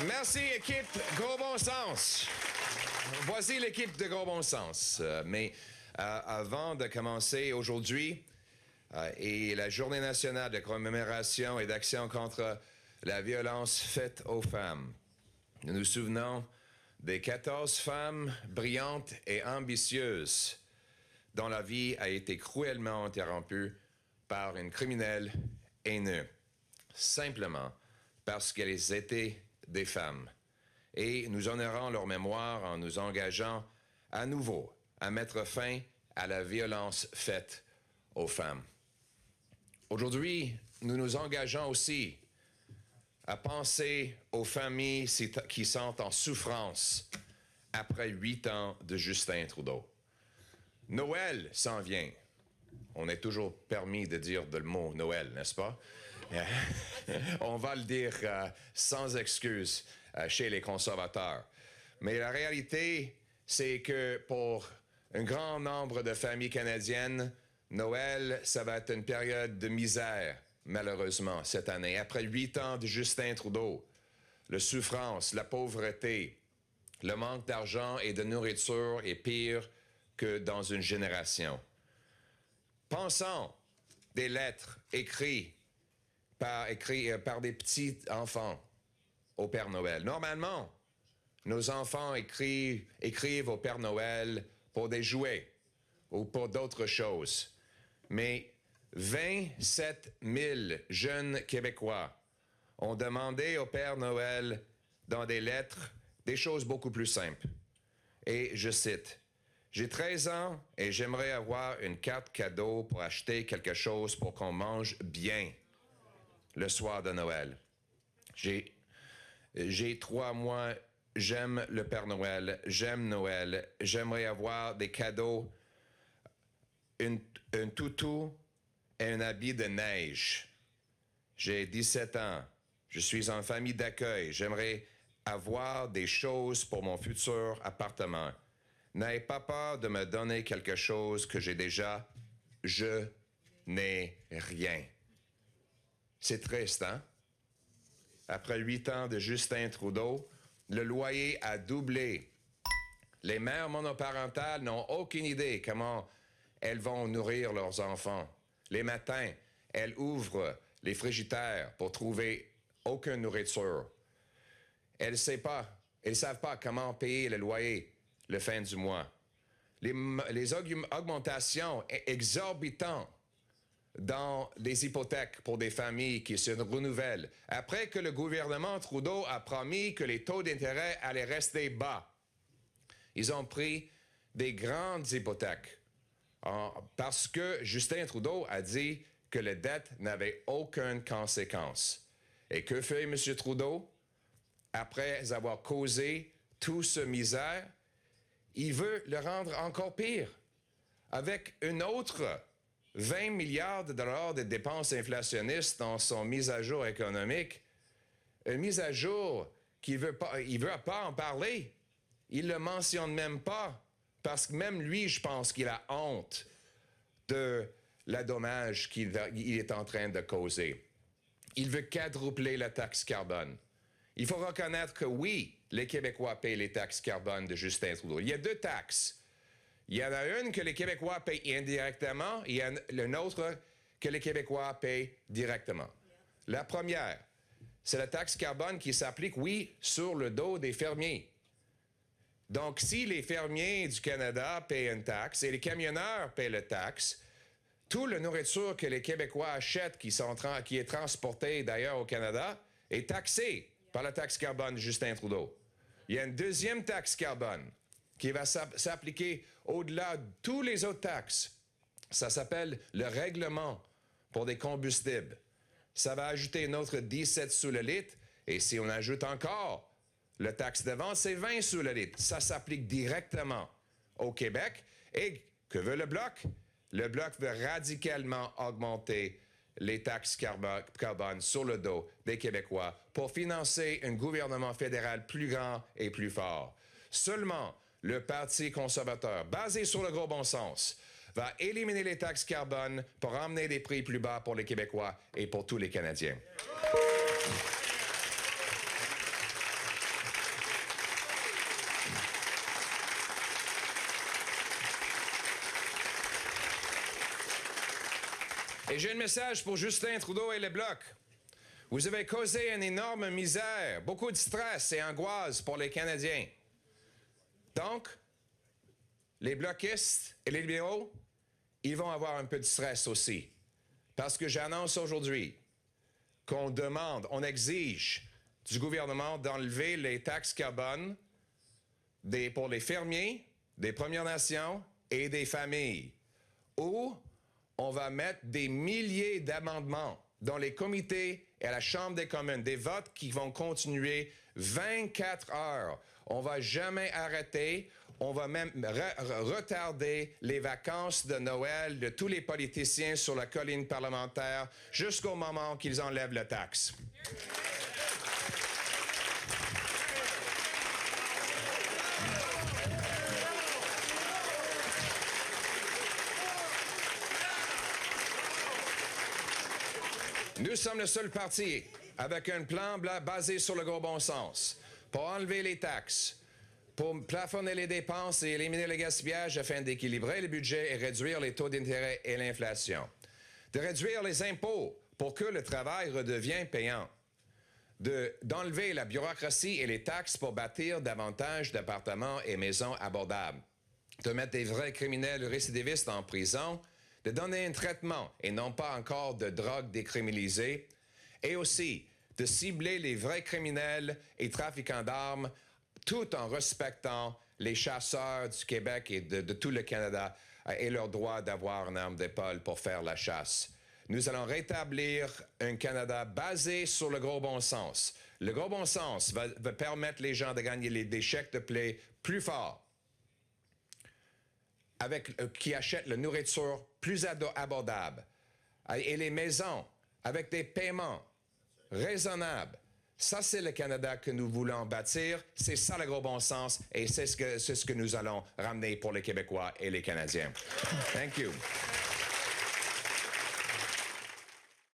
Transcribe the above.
Merci, équipe Gros Bon Sens. Voici l'équipe de Gros Bon Sens. Mais avant de commencer aujourd'hui, et la Journée nationale de commémoration et d'action contre la violence faite aux femmes, nous nous souvenons des 14 femmes brillantes et ambitieuses dont la vie a été cruellement interrompue par un criminel haineux, simplement parce qu'elles étaient des femmes. Et nous honorons leur mémoire en nous engageant à nouveau à mettre fin à la violence faite aux femmes. Aujourd'hui, nous nous engageons aussi à penser aux familles qui sont en souffrance après 8 ans de Justin Trudeau. Noël s'en vient. On est toujours permis de dire le mot Noël, n'est-ce pas? On va le dire sans excuse chez les conservateurs. Mais la réalité, c'est que pour un grand nombre de familles canadiennes, Noël, ça va être une période de misère, malheureusement, cette année. Après 8 ans de Justin Trudeau, la souffrance, la pauvreté, le manque d'argent et de nourriture est pire que dans une génération. Pensons des lettres écrites par des petits enfants au Père Noël. Normalement, nos enfants écrivent au Père Noël pour des jouets ou pour d'autres choses. Mais 27 000 jeunes Québécois ont demandé au Père Noël dans des lettres des choses beaucoup plus simples. Et je cite, « J'ai 13 ans et j'aimerais avoir une carte cadeau pour acheter quelque chose pour qu'on mange bien le soir de Noël. J'ai 3 mois, j'aime le Père Noël, j'aime Noël, j'aimerais avoir des cadeaux, un toutou et un habit de neige. J'ai 17 ans, je suis en famille d'accueil, j'aimerais avoir des choses pour mon futur appartement. N'ayez pas peur de me donner quelque chose que j'ai déjà. Je n'ai rien. » C'est triste, hein? Après 8 ans de Justin Trudeau, le loyer a doublé. Les mères monoparentales n'ont aucune idée comment elles vont nourrir leurs enfants. Les matins, elles ouvrent les frigidaires pour trouver aucune nourriture. Elles ne savent pas comment payer le loyer le fin du mois. Les augmentations exorbitantes dans les hypothèques pour des familles qui se renouvellent, après que le gouvernement Trudeau a promis que les taux d'intérêt allaient rester bas. Ils ont pris des grandes hypothèques parce que Justin Trudeau a dit que la dette n'avait aucune conséquence. Et que fait M. Trudeau? Après avoir causé toute ce misère, il veut le rendre encore pire, avec une autre 20 milliards de dollars de dépenses inflationnistes dans son mise à jour économique. Une mise à jour qu'il veut pas, il veut pas en parler. Il le mentionne même pas, parce que même lui, je pense qu'il a honte de la dommage qu'il est en train de causer. Il veut quadrupler la taxe carbone. Il faut reconnaître que oui, les Québécois payent les taxes carbone de Justin Trudeau. Il y a 2 taxes. Il y en a une que les Québécois payent indirectement, et il y en a une autre que les Québécois payent directement. La première, c'est la taxe carbone qui s'applique, oui, sur le dos des fermiers. Donc, si les fermiers du Canada payent une taxe et les camionneurs payent la taxe, toute la nourriture que les Québécois achètent, qui est transportée d'ailleurs au Canada, est taxée par la taxe carbone de Justin Trudeau. Il y a une deuxième taxe carbone qui va s'appliquer au-delà de toutes les autres taxes. Ça s'appelle le règlement pour des combustibles. Ça va ajouter une autre 17 sous le litre, et si on ajoute encore le taxe de vente, c'est 20 sous le litre. Ça s'applique directement au Québec. Et que veut le Bloc? Le Bloc veut radicalement augmenter les taxes carbone sur le dos des Québécois pour financer un gouvernement fédéral plus grand et plus fort. Seulement le Parti conservateur, basé sur le gros bon sens, va éliminer les taxes carbone pour emmener des prix plus bas pour les Québécois et pour tous les Canadiens. Et j'ai un message pour Justin Trudeau et le Bloc. Vous avez causé une énorme misère, beaucoup de stress et angoisse pour les Canadiens. Donc, les bloquistes et les libéraux, ils vont avoir un peu de stress aussi. Parce que j'annonce aujourd'hui qu'on demande, on exige du gouvernement d'enlever les taxes carbone pour les fermiers, des Premières Nations et des familles. Ou on va mettre des milliers d'amendements dans les comités et à la Chambre des communes, des votes qui vont continuer 24 heures. On va jamais arrêter. On va même retarder les vacances de Noël de tous les politiciens sur la colline parlementaire jusqu'au moment qu'ils enlèvent la taxe. Nous sommes le seul parti avec un plan basé sur le gros bon sens pour enlever les taxes, pour plafonner les dépenses et éliminer le gaspillage afin d'équilibrer le budget et réduire les taux d'intérêt et l'inflation. De réduire les impôts pour que le travail redevienne payant. D'enlever la bureaucratie et les taxes pour bâtir davantage d'appartements et maisons abordables. De mettre des vrais criminels récidivistes en prison. De donner un traitement et non pas encore de drogue décriminalisée. Et aussi de cibler les vrais criminels et trafiquants d'armes tout en respectant les chasseurs du Québec et de tout le Canada et leur droit d'avoir une arme d'épaule pour faire la chasse. Nous allons rétablir un Canada basé sur le gros bon sens. Le gros bon sens va permettre les gens de gagner des chèques de paie plus forts, qui achètent la nourriture plus abordable, et les maisons avec des paiements raisonnables. Ça, c'est le Canada que nous voulons bâtir. C'est ça le gros bon sens et c'est ce que nous allons ramener pour les Québécois et les Canadiens. Thank you.